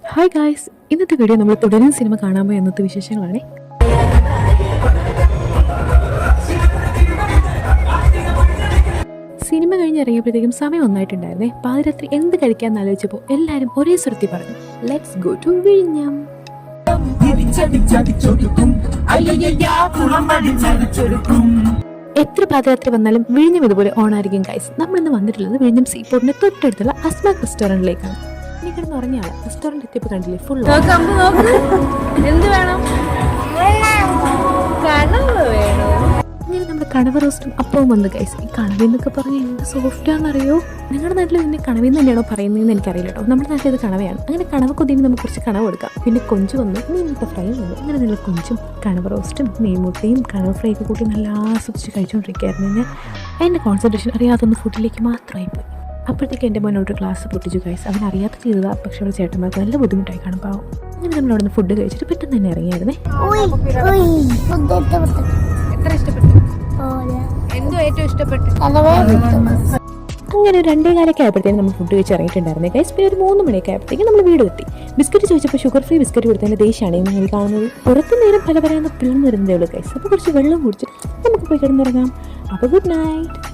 Hi guys, ഇന്നത്തെ video നമ്മൾ തുടരും സിനിമ കാണാമോ എന്നത്തെ വിശേഷങ്ങളാണ്. സിനിമ കഴിഞ്ഞിറങ്ങിയപ്പോഴത്തേക്കും സമയം ഒന്നായിട്ടുണ്ടായിരുന്നേ. പാതിരാത്രി എന്ത് കഴിക്കാന്ന് ആലോചിച്ചപ്പോൾ എല്ലാവരും ഒരേ സ്വരത്തിൽ പറഞ്ഞു, ലെറ്റ്സ് ഗോ ടു വിഴിഞ്ഞം. എത്ര പാതിരാത്രി വന്നാലും വിഴിഞ്ഞം ഇതുപോലെ ഓണായിരിക്കും ഗൈസ്. നമ്മളിന്ന് വന്നിട്ടുള്ളത് വിഴിഞ്ഞം സീപോർട്ടിന്റെ തൊട്ടടുത്തുള്ള അസ്മാക് റെസ്റ്റോറന്റിലേക്കാണ്. ഇനി കിടന്ന് ഉറങ്ങിയ ആള് റെസ്റ്റോറന്റ് എത്തിയപ്പോൾ കണ്ടില്ലേ, ഫുൾ. എന്ത് വേണം? കണവ് വേണോ? ഇങ്ങനെ നമ്മുടെ കണവ റോസ്റ്റും അപ്പവും വന്ന് ഗൈസ്. ഈ കണവെന്നൊക്കെ പറഞ്ഞാൽ എന്ത് സോഫ്റ്റാണെന്നറിയോ? നിങ്ങളുടെ നാട്ടിൽ ഇതിനെ കണവെന്ന് തന്നെയാണോ പറയുന്നതെന്ന് എനിക്കറിയില്ല കേട്ടോ. നമ്മുടെ നാട്ടിൽ ഇത് കണവയാണ്. അങ്ങനെ കണവ കൊതിന് നമുക്ക് കുറച്ച് കണവ് കൊടുക്കാം. പിന്നെ കൊഞ്ച് വന്നു, മീൻമുട്ട ഫ്രൈ വന്നു. അങ്ങനെ നല്ല കൊഞ്ചും കണവ റോസ്റ്റും മീൻമുട്ടയും കണവ ഫ്രൈ ഒക്കെ കൂട്ടി നല്ല ആസ്വദിച്ച് കഴിച്ചുകൊണ്ടിരിക്കുകയായിരുന്നു ഞാൻ. എൻ്റെ കോൺസെൻട്രേഷൻ അറിയാതൊന്ന് ഫുഡിലേക്ക് മാത്രമായി പോയി. അപ്പോഴത്തേക്ക് എൻ്റെ മോനോട് ഗ്ലാസ് പൊട്ടിച്ചു ഗൈസ്. അവൻ അറിയാത്ത ചെയ്തതാണ്, പക്ഷേ അവിടെ ചേട്ടന്മാർക്ക് നല്ല ബുദ്ധിമുട്ടായി കാണും പാവം. അങ്ങനെ നമ്മൾ അവിടെ നിന്ന് ഫുഡ് കഴിച്ചിട്ട് പെട്ടെന്ന് തന്നെ ഇറങ്ങിയായിരുന്നേ. എത്ര ഇഷ്ടപ്പെട്ടു? എന്തോ ഏറ്റവും ഇഷ്ടപ്പെട്ടു? അങ്ങനെ 2:15 ആയപ്പോഴത്തേക്കും നമ്മൾ ഫുഡ് കഴിച്ച് ഇറങ്ങിയിട്ടുണ്ടായിരുന്നേ ഗൈസ്. പിന്നെ ഒരു 3 മണിയൊക്കെ ആയപ്പോഴത്തേക്കും നമ്മൾ വീട് എത്തി. ബിസ്ക്കറ്റ് ചോദിച്ചപ്പോൾ ഷുഗർ ഫ്രീ ബിസ്ക്കറ്റ് കൊടുത്തതിൻ്റെ ദേഷ്യമാണ് നിങ്ങൾ കാണുന്നത്. പുറത്ത് നേരം പല പറയുന്ന പിള്ളേർ വരുന്നതേ ഉള്ളൂ ഗൈസ്. അപ്പോൾ കുറച്ച് വെള്ളം കുടിച്ച് നമുക്ക് പോയി കിടന്നിറങ്ങാം. അപ്പോൾ ഗുഡ് നൈറ്റ്.